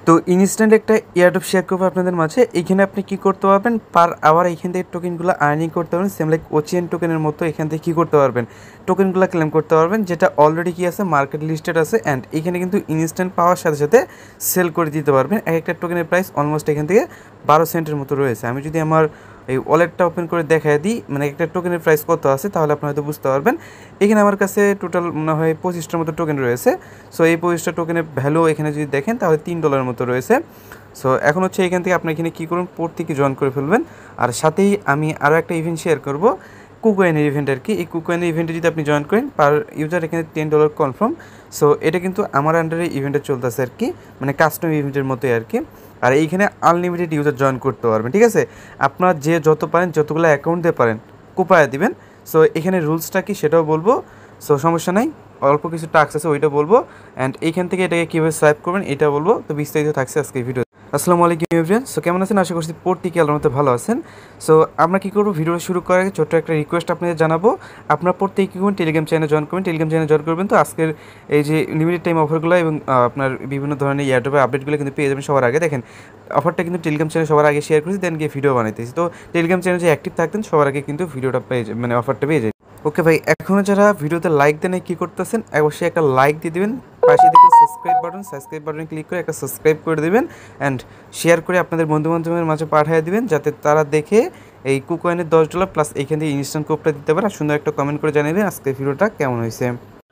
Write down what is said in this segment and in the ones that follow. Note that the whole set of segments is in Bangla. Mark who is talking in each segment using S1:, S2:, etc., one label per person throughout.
S1: তো ইনস্ট্যান্ট একটা এয়ারড্রপ শেয়ার করবো আপনাদের মাঝে। এইখানে আপনি কি করতে পারবেন, পার আওয়ার এইখান থেকে টোকেনগুলো আর্নিং করতে পারবেন, সেম লাইক ওচিএন টোকেনের মতো এখান থেকে কী করতে পারবেন, টোকেনগুলো ক্লেম করতে পারবেন, যেটা অলরেডি কি আছে মার্কেট লিস্টেড আছে। অ্যান্ড এখানে কিন্তু ইনস্ট্যান্ট পাওয়ার সাথে সাথে সেল করে দিতে পারবেন। এক একটা টোকেনের প্রাইস অলমোস্ট এখান থেকে 12 সেন্টের মতো রয়েছে। আমি যদি আমার এই ওয়ালেটটা ওপেন করে দেখায় দিই, মানে একটা টোকেনের প্রাইস কত আছে, তাহলে আপনি হয়তো বুঝতে পারবেন। এখানে আমার কাছে টোটাল মনে হয় 25টার মতো টোকেন রয়েছে। সো এই 25টা টোকেনের ভ্যালু এখানে যদি দেখেন তাহলে $3 মতো রয়েছে। সো এখন হচ্ছে এখান থেকে আপনি এখানে কী করুন, প্রত্যেকে জয়েন করে ফেলবেন। আর সাথেই আমি আরও একটা ইভেন্ট শেয়ার করব, কুকয়েনের ইভেন্ট আর কি। এই কুকয়েনের ইভেন্টে যদি আপনি জয়েন করেন, পার ইউজার এখানে $10 কনফার্ম। সো এটা কিন্তু আমার আন্ডারে ইভেন্টে চলতেছে আর কি, মানে কাস্টম ইভেন্টের মতোই আর কি। আর এইখানে আনলিমিটেড ইউজার জয়েন করতে পারবেন, ঠিক আছে। আপনার যে যত পারেন, যতগুলো অ্যাকাউন্ট দিয়ে পারেন কোপায়া দিবেন। সো এখানে রুলসটা কি সেটাও বলবো। সো সমস্যা নাই, অল্প কিছু টাস্ক আছে ওইটা বলবো। অ্যান্ড এইখান থেকে এটাকে কীভাবে সোয়াইপ করবেন এটা বলবো। তো বিস্তারিত থাকছে আজকে ভিডিও। আসসালামু আলাইকুম এভরিওয়ান। সো কেমন আছেন? আশা করছি প্রত্যেকে আল্লাহর মধ্যে ভালো আছেন। সো আমরা কী করবো, ভিডিও শুরু করার আগে ছোট্ট একটা রিকোয়েস্ট আপনাদের জানাবো। আপনারা প্রত্যেকে কী করবেন, টেলিগ্রাম চ্যানেলে জয়েন করবেন। টেলিগ্রাম চ্যানেলে জয়েন করবেন তো আজকের এই যে লিমিটেড টাইম অফারগুলো এবং আপনার বিভিন্ন ধরনের এয়ারড্রপের আপডেটগুলো কিন্তু পেয়ে যাবেন সবার আগে। দেখেন অফারটা কিন্তু টেলিগ্রাম চ্যানেলে সবার আগে শেয়ার করেছি, দেন গিয়ে ভিডিও বানাইতেছি। তো টেলিগ্রাম চ্যানেলে যে অ্যাক্টিভ থাকতেন সবার আগে কিন্তু ভিডিওটা পেয়ে যাবেন, মানে অফারটা পেয়ে যায়। ওকে ভাই, এখনও যারা ভিডিওতে লাইক দেন কী করতেছেন, অবশ্যই একটা লাইক দিয়ে দেবেন। পাশে দেখে সাবস্ক্রাইব বাটনে ক্লিক করে একটা সাবস্ক্রাইব করে দেবেন। অ্যান্ড শেয়ার করে আপনাদের বন্ধুবান্ধবের মাঝে পাঠিয়ে দিবেন, যাতে তারা দেখে এই কুকয়েনের $10 প্লাস এইখান থেকে ইনস্ট্যান্ট কোডটা দিতে পারে। আর সুন্দর একটা কমেন্ট করে জানিয়ে দেবেন আজকের ভিডিওটা কেমন হয়েছে।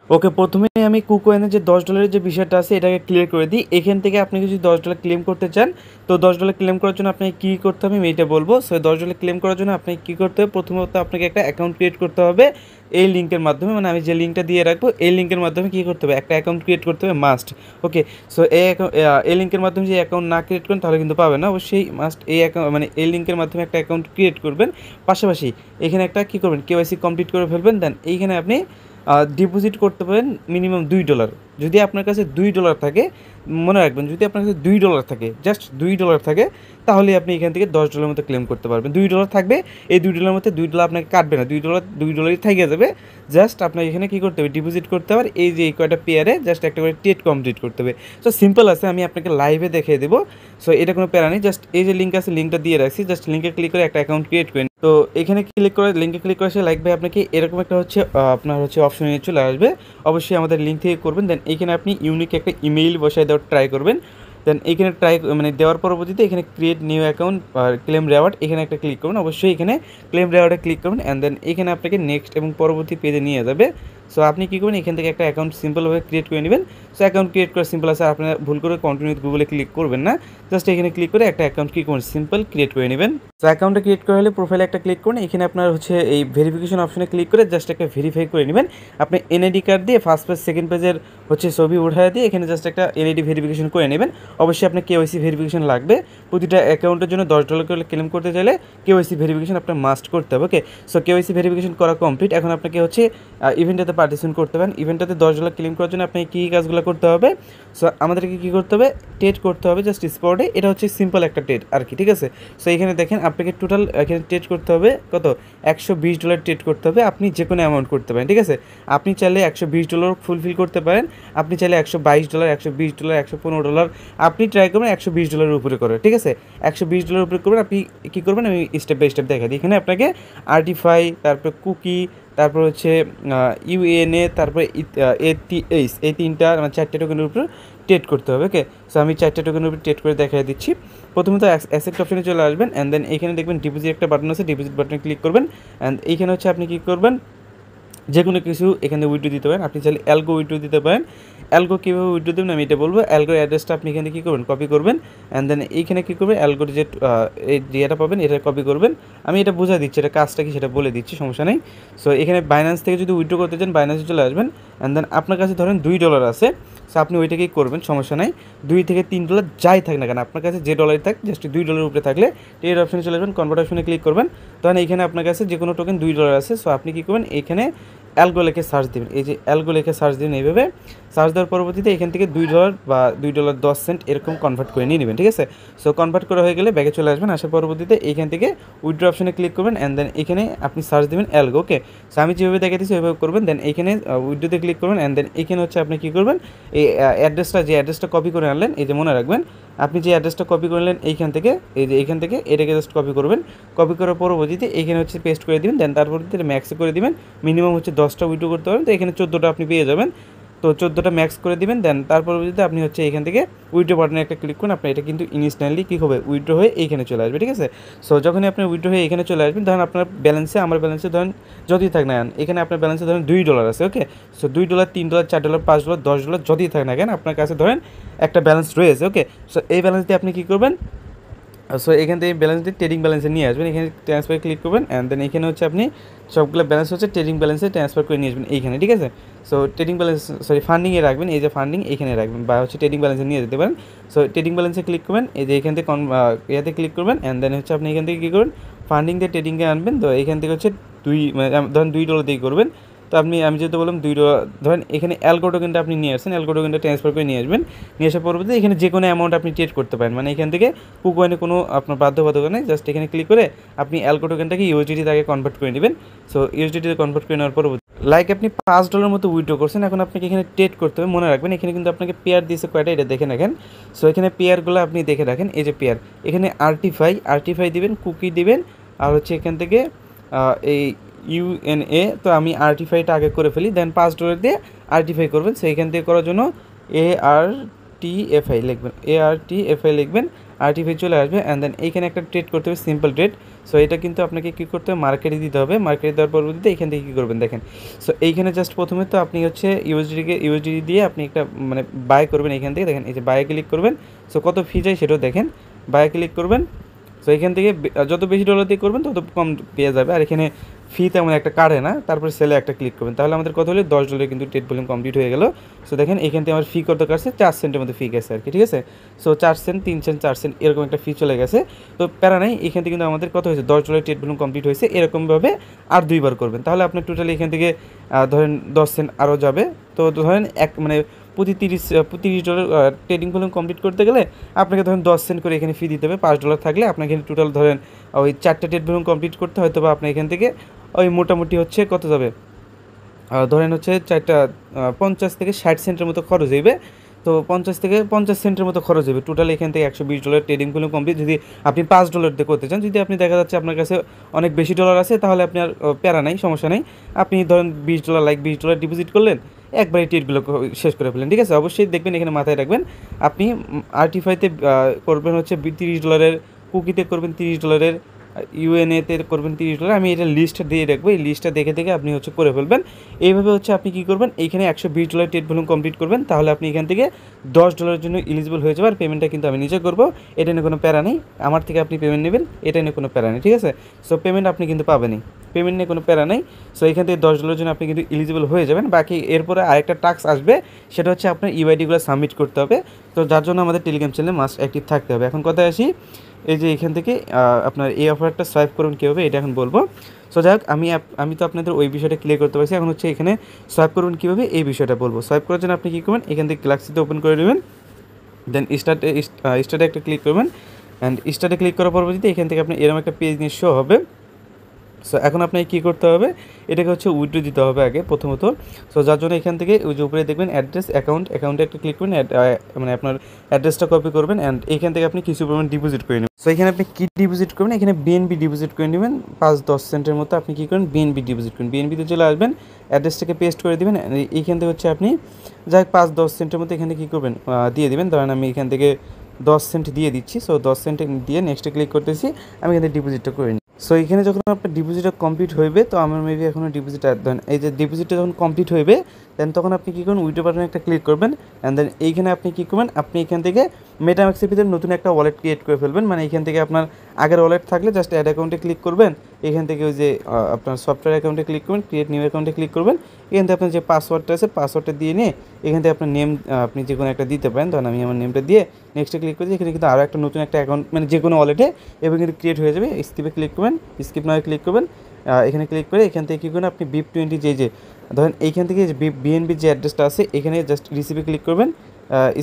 S1: ওকে, প্রথমে আমি কুকয়েনের যে $10 যে বিষয়টা আছে এটাকে ক্লিয়ার করে দিই। এখান থেকে আপনি যদি $10 ক্লেম করতে চান, তো $10 ক্লেম করার জন্য আপনাকে কী করতে হবে আমি এইটা বলবো। সো $10 ক্লেম করার জন্য আপনাকে কী করতে হবে, প্রথমত আপনাকে একটা অ্যাকাউন্ট ক্রিয়েট করতে হবে এই লিঙ্কের মাধ্যমে, মানে আমি যে লিঙ্কটা দিয়ে রাখবো এই লিঙ্কের মাধ্যমে কী করতে হবে, একটা অ্যাকাউন্ট ক্রিয়েট করতে হবে মাস্ট। ওকে, সো এই লিঙ্কের মাধ্যমে যে অ্যাকাউন্ট না ক্রিয়েট করেন তাহলে কিন্তু পাবেন না। অবশ্যই মাস্ট এই অ্যাকাউন্ট, মানে এই লিঙ্কের মাধ্যমে একটা অ্যাকাউন্ট ক্রিয়েট করবেন। পাশাপাশি এখানে একটা কী করবেন, কেওয়াইসি কমপ্লিট করে ফেলবেন। দেন এইখানে আপনি ডিপোজিট করতে পারেন মিনিমাম $2। যদি আপনার কাছে $2 থাকে, মনে রাখবেন যদি আপনার কাছে $2 থাকে, জাস্ট $2 থাকে, তাহলে আপনি এখান থেকে $10 মতো ক্লেম করতে পারবেন। $2 থাকবে, এই $2 মধ্যে $2 আপনাকে কাটবে না, $2 থেকে যাবে। জাস্ট আপনার এখানে কী করতে হবে, ডিপোজিট করতে হবে। এই যে এই কয়টা পেয়ারে জাস্ট একটা করে ট্রেড কমপ্লিট করতে হবে। সো সিম্পল আছে, আমি আপনাকে লাইভে দেখিয়ে দেবো। সো এটা কোনো প্যারা নেই, জাস্ট এই যে লিঙ্ক আছে লিঙ্কটা দিয়ে রাখছি, জাস্ট লিঙ্কে ক্লিক করে একটা অ্যাকাউন্ট ক্রিয়েট করেন। তো এখানে ক্লিক করে লিঙ্কে ক্লিক করে সে লাইক ভাই আপনাকে এরকম একটা হচ্ছে আপনার হচ্ছে অপশন নিয়ে চলে আসবে। অবশ্যই আমাদের লিঙ্ক থেকে করবেন। দেন এইখানে আপনি ইউনিক একটা ইমেইল বসায় দেওয়ার ট্রাই করবেন। দেন এইখানে মানে দেওয়ার পরবর্তীতে এখানে ক্রিয়েট নিউ অ্যাকাউন্ট আর ক্লেম রেওয়ার্ড এখানে একটা ক্লিক করবেন। অবশ্যই এখানে ক্লেম রেওয়ার্ডে ক্লিক করবেন। অ্যান্ড দেন এখানে আপনাকে নেক্সট এবং পরবর্তী পেজে নিয়ে যাবে। সো আপনি কী করবেন, এখান থেকে একটা অ্যাকাউন্ট সিম্পলভাবে ক্রিয়েট করে নেবেন। সো অ্যাকাউন্ট ক্রিয়েট করা সিম্পল আছে, আপনারা ভুল করে কন্টিনিউ গুগলে ক্লিক করবেন না, জাস্ট এখানে ক্লিক করে একটা অ্যাকাউন্ট কী করবেন, সিম্পল ক্রিয়েট করে নেবেন। সো অ্যাকাউন্টটা ক্রিয়েট করা হলে প্রোফাইলে একটা ক্লিক করুন। এখানে আপনার হচ্ছে এই ভেরিফিকেশন অপশনে ক্লিক করে জাস্ট একটা ভেরিফাই করে নেবেন। আপনি এনআইডি কার্ড দিয়ে ফার্স্ট পেজ সেকেন্ড পেজের হচ্ছে ছবি উঠায় দিয়ে এখানে জাস্ট একটা এনআইডি ভেরিফিকেশন করে নেবেন। অবশ্যই আপনার কেওয়াইসি ভেরিফিকেশন লাগবে। প্রতিটা অ্যাকাউন্টের জন্য $10 করে ক্লেম করতে চাইলে কেওয়াইসি ভেরিফিকেশন আপনার মাস্ট করতে হবে। ওকে, সো কেওয়াইসি ভেরিফিকেশন করা কমপ্লিট। এখন আপনাকে হচ্ছে ইভেন্টটাতে পার্টিসিপেট করতে পারেন। ইভেন্টটাতে $10 ক্লেম করার জন্য আপনাকে কী কাজগুলো করতে হবে, সো আমাদেরকে কী করতে হবে, ট্রেড করতে হবে জাস্ট স্পটে। এটা হচ্ছে সিম্পল একটা ট্রেড আর কি, ঠিক আছে। সো এখানে দেখেন আপনাকে টোটাল এখানে ট্রেড করতে হবে কত, $120 ট্রেড করতে হবে। আপনি যে কোনো অ্যামাউন্ট করতে পারেন, ঠিক আছে। আপনি চাইলে $120 ফুলফিল করতে পারেন, আপনি চাইলে $122, $120, $115, আপনি ট্রাই করবেন $120 উপরে করে, ঠিক আছে। $120 উপরে করবেন। আপনি কী করবেন আমি স্টেপ বাই স্টেপ দেখাই দিই। এখানে আপনাকে আর্টিফাই, তারপরে কুকি, তারপর হচ্ছে ইউএনএ, তারপরে এটিএইচ, এই তিনটা মানে 4টে টোকেনের উপর ট্রেড করতে হবে। ওকে, সো আমি 4টে টোকেনের উপর ট্রেড করে দেখাই দিচ্ছি। প্রথমত অ্যাসেট অপশনে চলে আসবেন। অ্যান্ড দেন এখানে দেখবেন ডিপোজিট একটা বাটন আছে, ডিপোজিট বাটনে ক্লিক করবেন। অ্যান্ড এইখানে হচ্ছে আপনি কী করবেন, যে কোনো কিছু এখানে উইথড্র দিতে পারেন। আপনি চাইলে অ্যালগো উইথড্র দিতে পারেন। অ্যালগো কীভাবে উইথড্র দেবেন আমি এটা বলবো। অ্যালগোর অ্যাড্রেসটা আপনি এখানে কী করবেন, কপি করবেন। অ্যান্ড দেন এইখানে কী করবেন, অ্যালগোর যে এই ইয়েটা পাবেন এটা কপি করবেন। আমি এটা বোঝা দিচ্ছি, এটা কাজটা কি সেটা বলে দিচ্ছি, সমস্যা নেই। সো এখানে বাইন্যান্স থেকে যদি উইথড্র করতে চান বাইন্যান্সে চলে আসবেন। অ্যান্ড দেন আপনার কাছে ধরেন $2 আছে, সো আপনি ওইটাকেই করবেন, সমস্যা নাই। $2 থেকে $3 যাই থাক না কেন, আপনার কাছে যে ডলারই থাক জাস্ট $2 উপরে থাকলে ট্রেড অপশনে চলে আসবেন, কনভার্ট অপশনে ক্লিক করবেন। তখন এইখানে আপনার কাছে যে কোনো টোকেন $2 আছে। সো আপনি কী করবেন, এখানে অ্যালগো লিখে সার্চ দেবেন। এই যে অ্যালগো লিখে সার্চ দিন, এইভাবে সার্চ দেওয়ার পরবর্তীতে এখান থেকে $2 বা $2.10 এরকম কনভার্ট করে নিয়ে নেবেন, ঠিক আছে। সো কনভার্ট করা হয়ে গেলে ব্যাগে চলে আসবেন। আসার পরবর্তীতে এইখান থেকে উইথড্র অপশনে ক্লিক করবেন। অ্যান্ড দেন এখানে আপনি সার্চ দেবেন অ্যালগো। ওকে, সো আমি যেভাবে দেখাতেছি ওইভাবে করবেন। দেন এইখানে উইথড্রোতে ক্লিক করবেন। অ্যান্ড দেন এখানে হচ্ছে আপনি কী করবেন, এই অ্যাড্রেসটা যে অ্যাড্রেসটা কপি করে আনলেন, এই যে মনে রাখবেন আপনি যে অ্যাড্রেসটা কপি করলেন এইখান থেকে, এই যে এইখান থেকে এটাকে জাস্ট কপি করবেন। কপি করার পরবর্তীতে এইখানে হচ্ছে পেস্ট করে দিবেন, দেন তারপর ম্যাক্সে করে দিবেন। মিনিমাম হচ্ছে 10টা উইথড্র করতে পারবেন, তো এখানে 14টা আপনি পেয়ে যাবেন। তো 14টা ম্যাক্স করে দিবেন, দেন তার পরবর্তীতে আপনি হচ্ছে এখান থেকে উইথড্র বাটনে একটা ক্লিক করুন। আপনার এটা কিন্তু ইনস্ট্যান্টলি কী হবে, উইথড্র হয়ে এইখানে চলে আসবে, ঠিক আছে। সো যখনই আপনি উইথড্র হয়ে এখানে চলে আসবেন, ধরেন আপনার ব্যালেন্সে, আমার ব্যালেন্সে ধরেন যতই থাক না কেন, এখানে আপনার ব্যালেন্সে ধরেন $2 আছে, ওকে। সো $2, $3, $4, $5, $10 যতই থাক না কেন, আপনার কাছে ধরেন একটা ব্যালেন্স রয়েছে, ওকে। সো এই ব্যালেন্স দিয়ে আপনি কী করবেন, সো এখান থেকে ব্যালেন্স দিয়ে ট্রেডিং ব্যালেন্সে নিয়ে আসবেন, এখানে ট্রান্সফার ক্লিক করবেন, অ্যান্ড দেন এখানে হচ্ছে আপনি সবগুলো ব্যালেন্স হচ্ছে ট্রেডিং ব্যালেন্সে ট্রান্সফার করে নিয়ে আসবেন এইখানে, ঠিক আছে। সো ট্রেডিং ব্যালেন্স, সরি ফান্ডিংয়ে রাখবেন, এই যে ফান্ডিং এখানে রাখবেন, বা হচ্ছে ট্রেডিং ব্যালেন্সে নিয়ে যেতে পারেন। সো ট্রেডিং ব্যালেন্সে ক্লিক করবেন, এই যে এখান থেকে ইয়াতে ক্লিক করবেন, অ্যান্ড দেন হচ্ছে আপনি এখান থেকে কী করবেন, ফান্ডিং দিয়ে ট্রেডিংয়ে আনবেন। তো এখান থেকে হচ্ছে মানে ধরেন $2 দিয়ে করবেন। তো আমি যেহেতু বললাম $2, ধরেন এখানে অ্যালগো টোকেনটা আপনি নিয়ে আসছেন, অ্যালগো টোকেনটা ট্রান্সফার করে নিয়ে আসবেন। নিয়ে আসার পরবর্তীতে এখানে যে কোনো অ্যামাউন্ট আপনি ট্রেড করতে পারেন, মানে এখান থেকে কুকয়েনে কোনো আপনার বাধ্যবাধকতা নেই। জাস্ট এখানে ক্লিক করে আপনি অ্যালগো টোকেনটাকে ইউএসডিটি তাকে কনভার্ট করে নেবেন। সো ইউএসডিটিতে কনভার্ট করে নেওয়ার পরবর্তী লাইক আপনি $5 মতো উইথড্র করছেন, এখন আপনাকে এখানে ট্রেড করতে হবে। মনে রাখবেন এখানে কিন্তু আপনাকে পেয়ার দিয়েছে কয়টা, এটা দেখে রাখেন। সো এখানে পেয়ারগুলো আপনি দেখে রাখেন, এই যে পেয়ার, এখানে আরটিফাই দিবেন, কুকি দিবেন, আর হচ্ছে এখান থেকে এই ইউএনএ। তো আমি আরটিফাইটা আগে করে ফেলি, দেন $5 দিয়ে আরটিফাই করবেন। সো এখান থেকে করার জন্য ARTFI লিখবেন, আরটিফাই চলে আসবে, অ্যান্ড দেন এইখানে একটা ট্রেড করতে হবে, সিম্পল ট্রেড। সো এটা কিন্তু আপনাকে কী করতে হবে, মার্কেটে দিতে হবে। মার্কেটে দেওয়ার পরবর্তীতে এখান থেকে কী করবেন দেখেন। সো এইখানে জাস্ট প্রথমে তো আপনি হচ্ছে ইউএসডি দিয়ে আপনি একটা মানে বাই করবেন, এখান থেকে দেখেন এই যে বায়ে ক্লিক করবেন। সো কত ফি যায় সেটাও দেখেন, বায়ে ক্লিক করবেন। সো এখান থেকে যত বেশি ডলার দিয়ে করবেন তত কম পেয়ে যাবে, আর এখানে ফি তেমন একটা কাটে না। তারপরে সেলে একটা ক্লিক করবেন, তাহলে আমাদের কত হলো $10 কিন্তু ট্রেড ভলিউম কমপ্লিট হয়ে গেল। সো দেখেন এখান থেকে আমার ফি কত কাটছে, 4 সেন্টের মধ্যে ফি গেছে আর কি, ঠিক আছে। সো 4 সেন্ট, 3 সেন্ট, 4 সেন্ট এরকম একটা ফি চলে গেছে। তো প্যারা নাই, এখান থেকে কিন্তু আমাদের কত হয়েছে, $10 ট্রেড ভলিউম কমপ্লিট হয়েছে। এরকমভাবে আর 2বার করবেন, তাহলে আপনার টোটালি এখান থেকে ধরেন 10 সেন্ট আরও যাবে। তো ধরেন মানে প্রতি $30 ট্রেডিং ভলিউম কমপ্লিট করতে গেলে আপনাকে ধরেন 10 সেন্ট করে এখানে ফি দিতে হবে। $5 থাকলে আপনাকে এখানে টোটাল ধরেন ওই 4টা ট্রেড ভলিউম কমপ্লিট করতে হয়তো বা আপনার এখান থেকে ওই মোটামুটি হচ্ছে কত যাবে, ধরেন হচ্ছে 50 থেকে 60 সেন্টের মতো খরচ হইবে। তো 50 থেকে 50 সেন্টের মতো খরচ হবে টোটাল। এখান থেকে $120 ট্রেডিং ভলিউম কমপ্লিট যদি আপনি $5 দিয়ে করতে চান। যদি আপনি দেখা যাচ্ছে আপনার কাছে অনেক বেশি ডলার আছে, তাহলে আপনি আর প্যারা নাই, সমস্যা নেই। আপনি ধরেন $20 ডিপোজিট করলেন, একবারে ট্রেডগুলো শেষ করে ফেলেন, ঠিক আছে। অবশ্যই দেখবেন এখানে মাথায় রাখবেন, আপনি আরটিফাইতে করবেন হচ্ছে $30, কুকিতে করবেন $30, ইউএনএতে করবেন $30। আমি এটা লিস্টটা দিয়ে রাখবো, এই লিস্টটা দেখে দেখে আপনি হচ্ছে করে ফেলবেন। এইভাবে হচ্ছে আপনি কী করবেন, এইখানে $120 ট্রেড ভলিউম কমপ্লিট করবেন, তাহলে আপনি এখান থেকে $10 জন্য এলিজিবল হয়ে যাবে। আর পেমেন্টটা কিন্তু আমি নিজে করবো, এটা নিয়ে কোনো প্যারা নেই। আমার থেকে আপনি পেমেন্ট নেবেন, এটা নিয়ে কোনো প্যারা নেই, ঠিক আছে। সো পেমেন্ট আপনি কিন্তু পাবেনই, পেমেন্ট নিয়ে কোনো প্যারা নেই। সো এখান থেকে $10 জন্য আপনি কিন্তু এলিজিবল হয়ে যাবেন। বাকি এরপরে আরেকটা টাস্ক আসবে, সেটা হচ্ছে আপনার ইউআইডিগুলো সাবমিট করতে হবে। তো যার জন্য আমাদের টেলিগ্রাম চ্যানেলে মাস্ট অ্যাক্টিভ থাকতে হবে। এখন কথায় আসি, এই যে এখান থেকে আপনার এই অফারটা সোয়াইপ করুন কীভাবে, এটা এখন বলবো। সো যাই হোক, আমি তো আপনাদের ওই বিষয়টা ক্লিয়ার করতে পারছি। এখন হচ্ছে এখানে সোয়াইপ করুন কীভাবে এই বিষয়টা বলবো। সোয়াইপ করার জন্য আপনি কী করবেন, এখান থেকে গ্যালাক্সিতে ওপেন করে নেবেন, দেন স্টার্টে একটা ক্লিক করবেন, অ্যান্ড স্টার্টে ক্লিক করার পরবর্তীতে এখান থেকে আপনি এরকম একটা পেজ নিয়ে শো হবে। সো এখন আপনাকে কী করতে হবে, এটাকে হচ্ছে উইথড্র দিতে হবে আগে প্রথমত। সো যার জন্য এখান থেকে ওই যে উপরে দেখবেন অ্যাড্রেস, অ্যাকাউন্টে একটা ক্লিক করবেন, মানে আপনার অ্যাড্রেসটা কপি করবেন, অ্যান্ড এইখান থেকে আপনি কিছু পরিমাণ ডিপোজিট করে নেবেন। সো এখানে আপনি কী ডিপোজিট করবেন, এখানে বিএনবি ডিপোজিট করে নেবেন 5-10 সেন্টের মতো। আপনি কী করেন, বিএনবি ডিপোজিট করেন, বিএনবিতে চলে আসবেন, অ্যাড্রেসটাকে পেস্ট করে দেবেন। এইখান থেকে হচ্ছে আপনি যাই 5-10 সেন্টের মতো এখানে কী করবেন, দিয়ে দেবেন। ধরেন আমি এখান থেকে 10 সেন্ট দিয়ে দিচ্ছি। সো 10 সেন্ট দিয়ে নেক্সটে ক্লিক করতেছি, আমি এখান থেকে ডিপোজিটটা করে নিই। সো এখানে যখন আপনার ডিপোজিটটা কমপ্লিট হইবে, তো আমার মেবি এখনও ডিপোজিট দেন, এই যে ডিপোজিটটা যখন কমপ্লিট হইবে, দেন তখন আপনি কী করবেন, উইথড্র বাটনে একটা ক্লিক করবেন, অ্যান্ড দেন এইখানে আপনি কী করবেন, আপনি এখান থেকে মেটাম্যাক্সের ভিতরে নতুন একটা ওয়ালেট ক্রিয়েট করে ফেলবেন। মানে এখান থেকে আপনার আগের ওয়ালেট থাকলে জাস্ট অ্যাড অ্যাকাউন্টে ক্লিক করবেন, এখান থেকে ওই যে আপনার সফটওয়্যার অ্যাকাউন্টে ক্লিক করবেন, ক্রিয়েট নিউ অ্যাকাউন্টে ক্লিক করবেন। এখান থেকে আপনার যে পাসওয়ার্ডটা আছে, পাসওয়ার্ডটা দিয়ে নিয়ে এখান থেকে আপনার নেম আপনি যে কোনো একটা দিতে পারেন। ধরেন আমি আমার নেমটা দিয়ে নেক্সটে ক্লিক করছি, এখানে কিন্তু আরও একটা নতুন একটা অ্যাকাউন্ট মানে যে কোনো ওয়ালেটে এবং কিন্তু ক্রিয়েট হয়ে যাবে। স্কিপে ক্লিক করবেন, স্কিপ নয় ক্লিক করবেন, এখানে ক্লিক করে এখান থেকে কী করবেন, আপনি BIP20 যে ধরেন এইখান থেকে যে বিএনবির যে অ্যাড্রেসটা আছে, এখানে জাস্ট রিসিপে ক্লিক করবেন,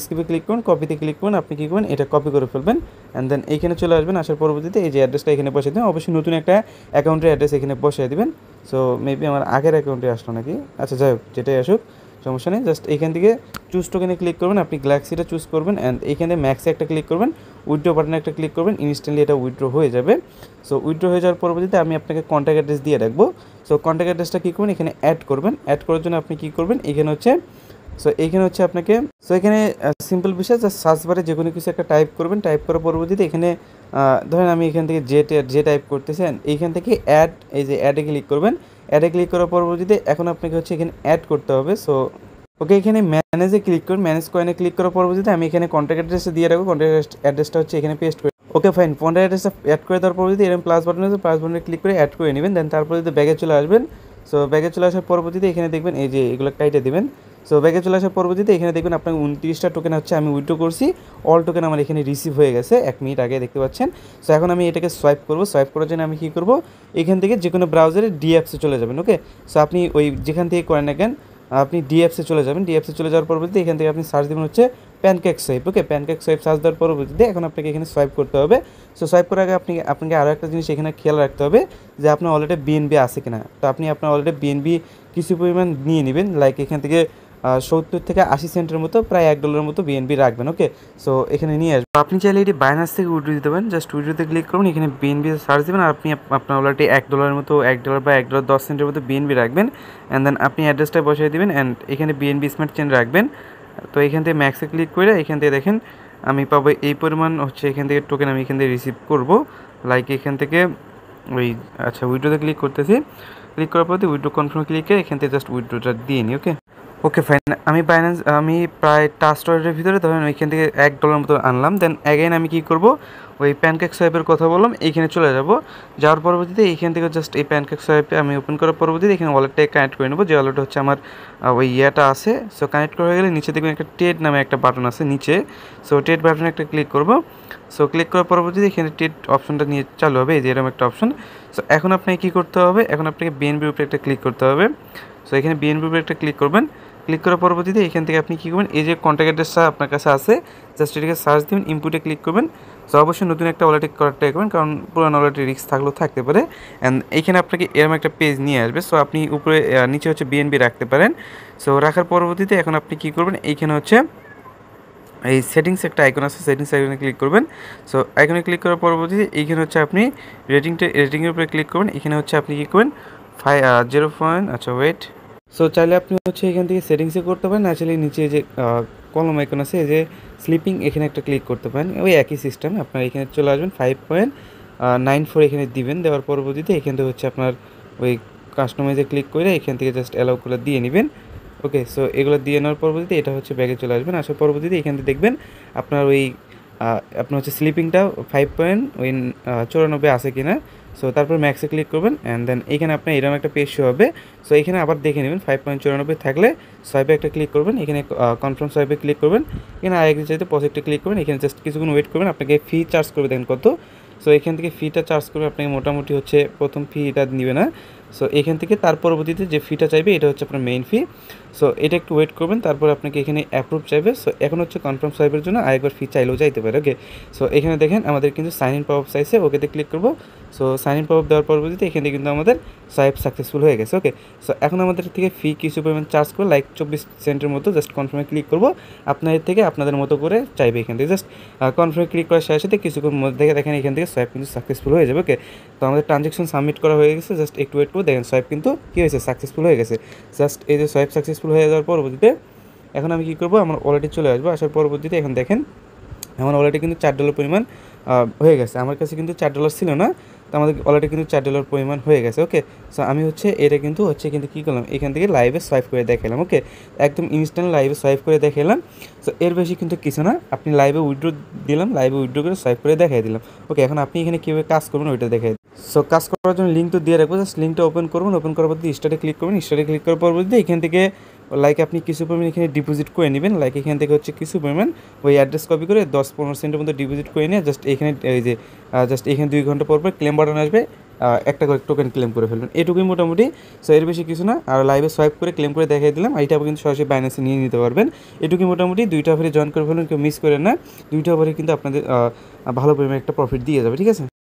S1: স্কিপে ক্লিক করুন, কপিতে ক্লিক করুন, আপনি কী করবেন, এটা কপি করে ফেলবেন, অ্যান্ড দেন এইখানে চলে আসবেন। আসার পরবর্তীতে এই যে অ্যাড্রেসটা এখানে বসিয়ে দেবেন, অবশ্যই নতুন একটা অ্যাকাউন্টের অ্যাড্রেস এখানে বসিয়ে দেবেন। সো মেবি আমার আগের অ্যাকাউন্টে আসলো নাকি, আচ্ছা যাই হোক যেটাই আসুক। সমস্যা নেই। জাস্ট এখান থেকে চুজ টোকেনে ক্লিক করবেন, আপনি গ্যালাক্সিটা চুজ করবেন অ্যান্ড এখানে ম্যাক্সে একটা ক্লিক করবেন, উইথড্র বাটনে একটা ক্লিক করবেন, ইনস্ট্যান্টলি এটা উইথড্র হয়ে যাবে। সো উইথড্র হয়ে যাওয়ার পরবর্তীতে আমি আপনাকে কন্ট্যাক্ট অ্যাড্রেস দিয়ে রাখবো। সো কন্ট্যাক্ট অ্যাড্রেসটা কী করবেন, এখানে অ্যাড করবেন। অ্যাড করার জন্য আপনি কী করবেন, এখানে হচ্ছে আপনাকে এখানে সিম্পল বিষয়, জাস্ট সার্চ বারে যে কোনো কিছু একটা টাইপ করবেন। টাইপ করার পরবর্তীতে এখানে ধরেন আমি এখান থেকে যে টাইপ করতেছেন, এইখান থেকে অ্যাড, এই যে অ্যাডে ক্লিক করবেন। অ্যাডে ক্লিক করার পরবর্তীতে এখন আপনাকে হচ্ছে এখানে অ্যাড করতে হবে। সো ওকে, এখানে ম্যানেজে ক্লিক করুন। ম্যানেজ কয়েনে ক্লিক করার পরবর্তীতে আমি এখানে কন্ট্যাক্ট অ্যাড্রেসটা দিয়ে রাখবো। কন্ট্যাক্ট অ্যাড্রেসটা হচ্ছে এখানে পেস্ট করে, ওকে ফাইন। কন্ট্যাক্ট অ্যাড্রেসটা অ্যাড করে দেওয়ার পরবর্তীতে এরকম প্লাস বাটন আছে, প্লাস বাটনে ক্লিক করে অ্যাড করে নেবেন। দেন তারপরে যদি ব্যাগে চলে আসবেন। সো ব্যাগে চলে আসার পরবর্তীতে এখানে দেখবেন এই যে এগুলো কাইটে দেবেন। সো ব্যাগে চলে আসার পরবর্তীতে এখানে দেখবেন আপনার 29টা টোকেন হচ্ছে আমি উইথড্র করছি। অল টোকেন আমার এখানে রিসিভ হয়ে গেছে 1 মিনিট আগে, দেখতে পাচ্ছেন। সো এখন আমি এটাকে সোয়াইপ করবো। সোয়াইপ করার জন্য আমি কী করবো, এখান থেকে যে কোনো ব্রাউজারে ডিঅ্যাপসে চলে যাবেন। ওকে, সো আপনি ওই যেখান থেকে করেন না কেন আপনি ডিঅ্যাপসে চলে যাবেন। ডিঅ্যাপসে চলে যাওয়ার পরবর্তীতে এখান থেকে আপনি সার্চ দেবেন হচ্ছে প্যানকেক সোয়াইপ। ওকে, প্যানকেক সোয়াইপ সার্চ দেওয়ার পরবর্তীতে এখন আপনাকে এখানে সোয়াইপ করতে হবে। সো সোয়াইপ করার আগে আপনাকে আরও একটা জিনিস এখানে খেয়াল রাখতে হবে যে আপনার অলরেডি বিএনবি আছে কিনা। তো আপনার অলরেডি বিএনবি কিছু পরিমাণ নিয়ে নেবেন, লাইক এখান থেকে 70 থেকে 80 সেন্টের মতো, প্রায় $1 মতো বিএনবি রাখবেন। ওকে, সো এখানে নিয়ে আসবেন। আপনি চাইলে এটি বাইনান্স থেকে উইথড্র দিতে পারেন। জাস্ট উইথড্রোতে ক্লিক করবেন, এখানে বিএনবি সার্চ দেবেন আর আপনি আপনার অলরেডি $1 মতো, $1 বা $1.10 মতো বিএনবি রাখবেন। অ্যান্ড দেন আপনি অ্যাড্রেসটা বসিয়ে দেবেন অ্যান্ড এখানে বিএনবি স্মার্ট চেন রাখবেন। তো এখান থেকে ম্যাক্সে ক্লিক করে এখান থেকে দেখেন আমি পাবো এই পরিমাণ হচ্ছে এখান থেকে টোকেন আমি এখান থেকে রিসিভ করবো। লাইক এখান থেকে আচ্ছা উইথড্রোতে ক্লিক করতেছি। ক্লিক করার পর উইথড্রো কনফার্ম ক্লিক করে এখান থেকে জাস্ট উইথড্রোটা দিয়ে নিই। Okay fine. আমি প্রায় টাস্ক ওয়ালেটের ভিতরে ধরেন ওইখান থেকে $1 মতো আনলাম। দেন অ্যাগেন আমি কী করবো, ওই প্যানকেক সোয়াইপের কথা বললাম, এইখানে চলে যাব। যাওয়ার পরবর্তীতে এইখান থেকে জাস্ট এই প্যানকেক সোয়াইপে আমি ওপেন করার পরবর্তীতে এখানে ওয়ালেটটাকে কানেক্ট করে নেবো। যে ওয়ালেট হচ্ছে আমার ওই ইয়েটা আছে। সো কানেক্ট করা হয়ে গেলে নিচে দেখবেন একটা ট্রেড নামে একটা বাটন আছে নিচে। সো ট্রেড বাটনে একটা ক্লিক করবো। সো ক্লিক করার পরবর্তীতে এখানে ট্রেড অপশনটা নিয়ে চালু হবে, এই যে এরকম একটা অপশন। সো এখন আপনাকে কী করতে হবে, এখন আপনাকে বিএনবির উপরে একটা ক্লিক করতে হবে। সো এখানে বিএনবির উপরে একটা ক্লিক করবেন। ক্লিক করার পরবর্তীতে এখান থেকে আপনি কী করবেন, এই যে কন্ট্যাক্ট অ্যাড্রেসটা আপনার কাছে আছে, জাস্ট এটাকে সার্চ দিবেন, ইনপুটে ক্লিক করবেন। সো অবশ্যই নতুন একটা ওয়ালেটে করার ট্রাই করবেন, কারণ পুরানো ওয়ালেটে রিস্ক থাকলেও থাকতে পারে। অ্যান্ড এইখানে আপনাকে এরকম একটা পেজ নিয়ে আসবে। সো আপনি উপরে নিচে হচ্ছে বিএনবি রাখতে পারেন। সো রাখার পরবর্তীতে এখন আপনি কী করবেন, এইখানে হচ্ছে এই সেটিংস একটা আইকন আছে, সেটিংস আইকনে ক্লিক করবেন। সো আইকনে ক্লিক করার পরবর্তীতে এইখানে হচ্ছে আপনি রেটিংয়ের উপরে ক্লিক করবেন। এখানে হচ্ছে আপনি কী করবেন 0. আচ্ছা ওয়েট। সো চাইলে আপনি হচ্ছে এখান থেকে সেটিংসে করতে পারেন, চাইলে নিচে যে কলম আইকন আছে, এই যে স্লিপিং, এখানে একটা ক্লিক করতে পারেন। ওই একই সিস্টেম, আপনার এখানে চলে আসবেন 5.94 এখানে দিবেন। দেওয়ার পরবর্তীতে এখান থেকে হচ্ছে আপনার ওই কাস্টমাইজে ক্লিক করে এখান থেকে জাস্ট অ্যালাউগুলো দিয়ে নেবেন। ওকে, সো এগুলো দিয়ে নেওয়ার পরবর্তীতে এটা হচ্ছে ব্যাগে চলে আসবেন। আসার পরবর্তীতে এখান থেকে দেখবেন আপনার আপনার হচ্ছে স্লিপিংটা 5.94 আছে কিনা। সো তারপর ম্যাক্সে ক্লিক করবেন অ্যান্ড দেন এখানে আপনার এরকম একটা পেজ শো হবে। সো এখানে আবার দেখে নেবেন 5.94 থাকলে সোয়াইপে একটা ক্লিক করবেন, এখানে কনফার্ম সোয়াইপে ক্লিক করবেন। এখানে আরেকদিন চাইতে পজিটিভে ক্লিক করবেন, এখানে জাস্ট কিছুক্ষণ ওয়েট করবেন। আপনাকে ফি চার্জ করবে, দেখেন কত। সো এখান থেকে ফিটা চার্জ করবে আপনাকে মোটামুটি হচ্ছে প্রথম ফি এটা নেবে না। সো এখান থেকে তার পরবর্তীতে যে ফিটা চাইবে এটা হচ্ছে আপনার মেইন ফি। সো এটা একটু ওয়েট করবেন, তারপর আপনাকে এখানে অ্যাপ্রুভ চাইবে। সো এখন হচ্ছে কনফার্ম সোয়াইপের জন্য আরেকবার ফি চাইলেও যাইতে পারে। ওকে, সো এখানে দেখেন আমাদের কিন্তু সাইন ইন পপআপ চাইছে, ওকেতে ক্লিক করবো। সো সাইন ইন পপআপ দেওয়ার পরবর্তীতে এখানে কিন্তু আমাদের সোয়াইপ সাকসেসফুল হয়ে গেছে। ওকে, সো এখন আমাদের থেকে ফি কিছু পরিমাণ চার্জ করে লাইক 24 সেন্টের মতো। জাস্ট কনফার্মে ক্লিক করবো, আপনাদের থেকে আপনাদের মতো করে চাইবে। এখান থেকে জাস্ট কনফার্মে ক্লিক করার সাথে সাথে কিছুক্ষণ মধ্যে দেখেন এখান থেকে সোয়াইপ কিন্তু সাকসেসফুল হয়ে যাবে। ওকে, তো আমাদের ট্রানজ্যাকশন সাবমিট করা হয়ে গেছে। জাস্ট একটু ওয়েট করে দেখেন সোয়াইপ কিন্তু কী হয়েছে, সাকসেসফুল হয়ে গেছে। জাস্ট এই যে সোয়াইপ সাকসেসফুল হয়ে যাওয়ার পরবর্তীতে এখন আমি কী করবো, আমার ওয়ালেটে চলে আসবো। আসার পরবর্তীতে এখন দেখেন আমার ওয়ালেটে কিন্তু $4 পরিমাণ হয়ে গেছে। আমার কাছে কিন্তু $4 ছিল না, তো আমাদের ওয়ালেটে কিন্তু $4 পরিমাণ হয়ে গেছে। ওকে, সো আমি হচ্ছে এটা কিন্তু কী করলাম, এখান থেকে লাইভে সোয়াইপ করে দেখালাম। ওকে, একদম ইনস্ট্যান্ট লাইভে সোয়াইপ করে দেখালাম। সো এর বেশি কিন্তু কিছু না, আপনি লাইভে উইথড্র দিলাম, লাইভে উইথড্র করে সোয়াইপ করে দেখাই দিলাম। ওকে, এখন আপনি এখানে কীভাবে কাজ করবেন ওইটা দেখাই। সো কাজ করার জন্য লিঙ্ক তো দিয়ে রাখবো, জাস্ট লিঙ্কটা ওপেন করবেন। ওপেন করার পর স্টার্টে ক্লিক করবেন। স্টার্টে ক্লিক করার পরবর্তীতে এখান থেকে লাইক আপনি কিছু পরিমাণ এখানে ডিপোজিট করে নেবেন। লাইক এখান থেকে হচ্ছে কিছু পরিমাণ ওই অ্যাড্রেস কপি করে 10-15 সেন্টের মতো ডিপোজিট করে নিয়ে জাস্ট এখানে এই যে জাস্ট এখানে 2 ঘন্টা পর ক্লেম বাটন আসবে, একটা করে টোকেন ক্লেম করে ফেলবেন। এটুকুই মোটামুটি। সো এর বেশি কিছু না। আর লাইভে সোয়াইপ করে ক্লেম করে দেখাই দিলাম, এইটা কিন্তু সরাসরি বাইন্যান্সে নিয়ে নিতে পারবেন। এটুকুই মোটামুটি। 2টা অফারে জয়েন করে ফেলুন, কেউ মিস করেন না। 2টা অফারে কিন্তু আপনাদের ভালো পরিমাণে একটা প্রফিট দিয়ে যাবে। ঠিক আছে।